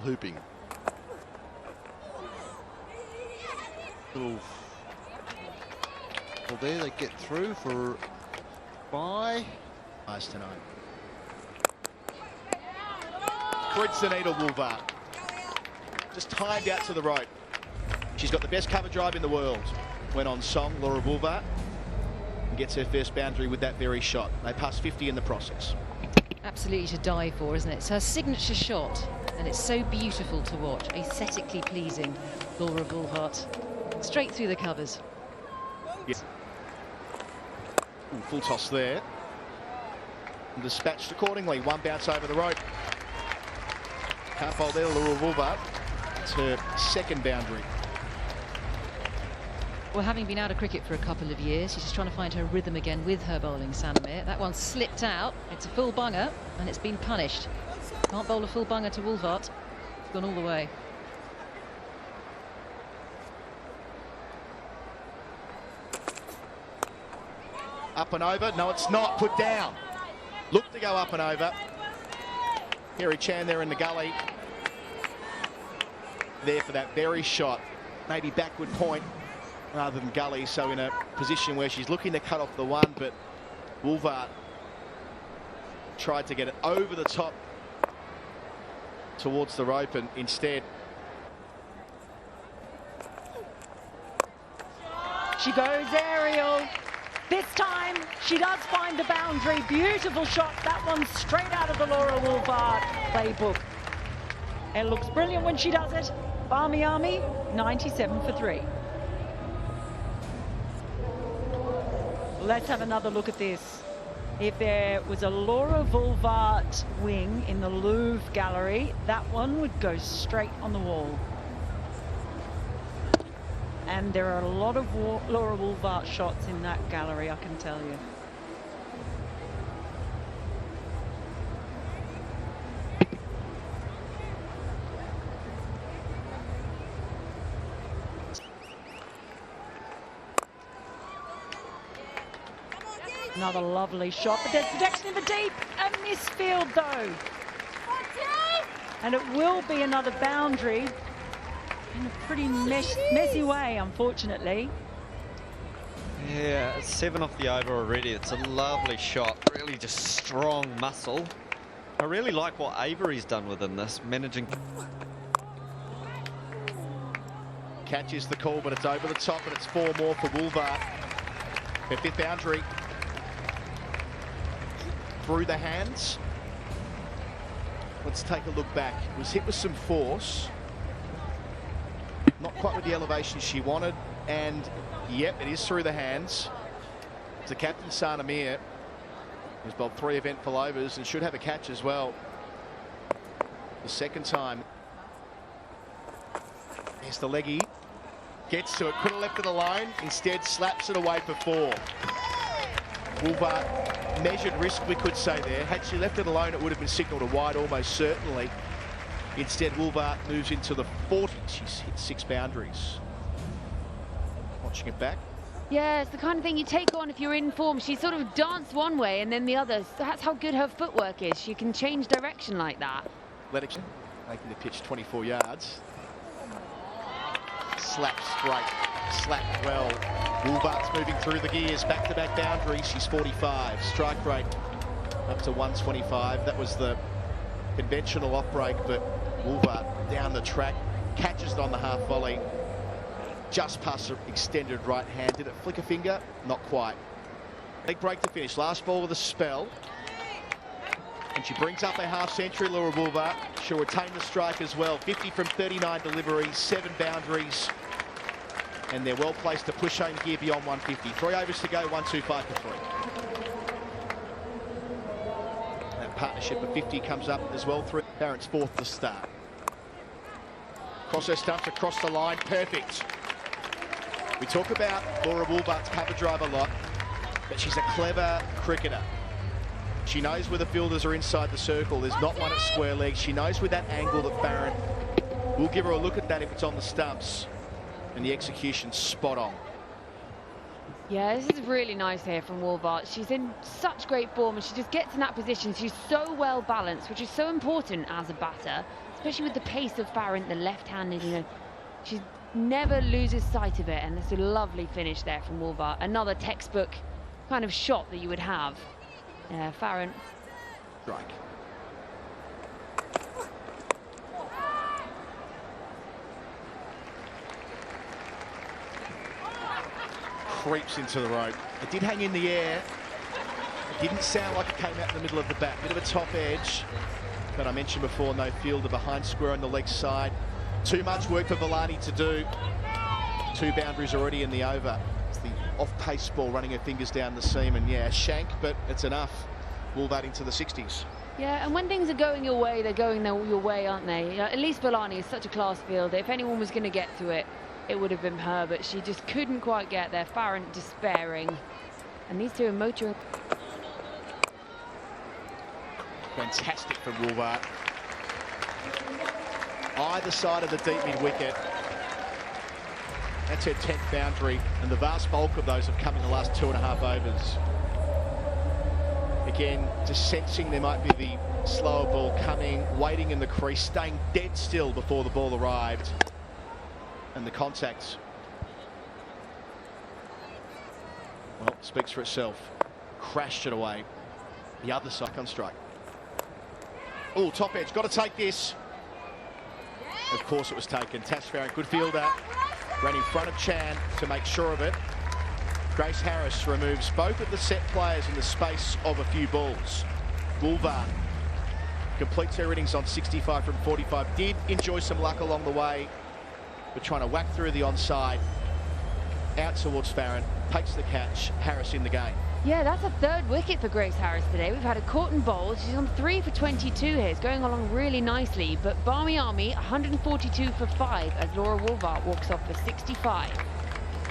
Hooping. Well, there they get through for bye. Nice tonight. Threads the needle, Wolvaardt. Just timed out to the rope. She's got the best cover drive in the world. Went on song, Laura Wolvaardt, and gets her first boundary with that very shot. They pass 50 in the process. Absolutely to die for, isn't it? It's her signature shot, and it's so beautiful to watch. Aesthetically pleasing, Laura Wolvaardt. Straight through the covers. Yes. Ooh, full toss there. And dispatched accordingly. One bounce over the rope. Can't bowl there, Laura Wolvaardt. It's her second boundary. Well, having been out of cricket for a couple of years, she's just trying to find her rhythm again with her bowling, Sanamir. That one slipped out. It's a full bunger, and it's been punished. Can't bowl a full bunger to Wolvaardt. It's gone all the way. Up and over. No, it's not. Put down. Look to go up and over. Harry Chan there in the gully. There for that very shot. Maybe backward point rather than gully, so in a position where she's looking to cut off the one, but Wolvaardt tried to get it over the top towards the rope, and instead she goes aerial. This time she does find the boundary. Beautiful shot. That one straight out of the Laura Wolvaardt playbook. It looks brilliant when she does it. Barmy Army, 97 for 3. Let's have another look at this. If there was a Laura Wolvaardt wing in the Louvre gallery, that one would go straight on the wall. And there are a lot of Laura Wolvaardt shots in that gallery, I can tell you. Another lovely shot, but there's protection in the deep. A misfield though. And it will be another boundary in a pretty messy way, unfortunately. Yeah, it's 7 off the over already. It's a lovely shot, really just strong muscle. I really like what Avery's done within this, managing. catches the call, but it's over the top, and it's 4 more for Wolvaardt. Her 5th boundary. Through the hands. Let's take a look back. It was hit with some force. Not quite with the elevation she wanted. And, yep, it is through the hands. To captain Sanamir, who's bowled 3 eventful overs and should have a catch as well. The second time. Here's the leggy. Gets to it. Could have left it alone. Instead, slaps it away for 4. Wolvaardt, measured risk, we could say there. Had she left it alone, it would have been signalled a wide almost certainly. Instead, Wolvaardt moves into the 40s. She's hit 6 boundaries. Watching it back. Yeah, it's the kind of thing you take on if you're in form. She sort of danced one way and then the other. That's how good her footwork is. She can change direction like that. Making the pitch 24 yards. Slap straight, slap well. Wolvaardt's moving through the gears, back-to-back boundaries. She's 45. Strike rate up to 125. That was the conventional off break, but Wolvaardt down the track, catches it on the half volley. Just past her extended right hand. Did it flick a finger? Not quite. Big break to finish. Last ball with a spell. And she brings up a half century, Laura Wolvaardt. She'll retain the strike as well. 50 from 39 deliveries, 7 boundaries. And they're well placed to push home gear beyond 150. 3 overs to go, 125 for 3. That partnership of 50 comes up as well through Barrett's 4th to start. Cross her stumps, across the line, perfect. We talk about Laura Wolvaart's cover drive a lot, but she's a clever cricketer. She knows where the fielders are inside the circle. There's not one at square legs. She knows with that angle that Barrett will give her a look at that if it's on the stumps. And the execution's spot on. Yeah, this is really nice here from Wolvaardt. She's in such great form and she just gets in that position. She's so well balanced, which is so important as a batter, especially with the pace of Farron, the left-handed, you know, she never loses sight of it, and it's a lovely finish there from Wolvaardt. Another textbook kind of shot that you would have. Yeah, Farron. Strike. Creeps into the rope. It did hang in the air. It didn't sound like it came out in the middle of the bat. Bit of a top edge. But I mentioned before, no fielder behind square on the leg side. Too much work for Villani to do. 2 boundaries already in the over. It's the off-pace ball running her fingers down the seam, and yeah, shank, but it's enough. Wolvaardt into the 60s. Yeah, and when things are going your way, they're going your way, aren't they? You know, at least Villani is such a class fielder. If anyone was going to get to it, it would have been her, but she just couldn't quite get there. Farron despairing. And these two are motoring. Fantastic from Wolvaardt. Either side of the deep mid-wicket. That's her 10th boundary, and the vast bulk of those have come in the last 2.5 overs. Again, just sensing there might be the slower ball coming, waiting in the crease, staying dead still before the ball arrived. And the contact, well, speaks for itself. Crashed it away. The other side on strike. Oh, top edge, got to take this. Of course it was taken. Tash Farron, good fielder, ran in front of Chan to make sure of it. Grace Harris removes both of the set players in the space of a few balls. Wolvaardt completes her innings on 65 from 45. Did enjoy some luck along the way, but trying to whack through the onside. Out towards Farron, takes the catch. Harris in the game. Yeah, that's a 3rd wicket for Grace Harris today. We've had a caught and bowled. She's on 3 for 22 here. It's going along really nicely. But Barmy Army, 142 for 5 as Laura Wolvaardt walks off for 65.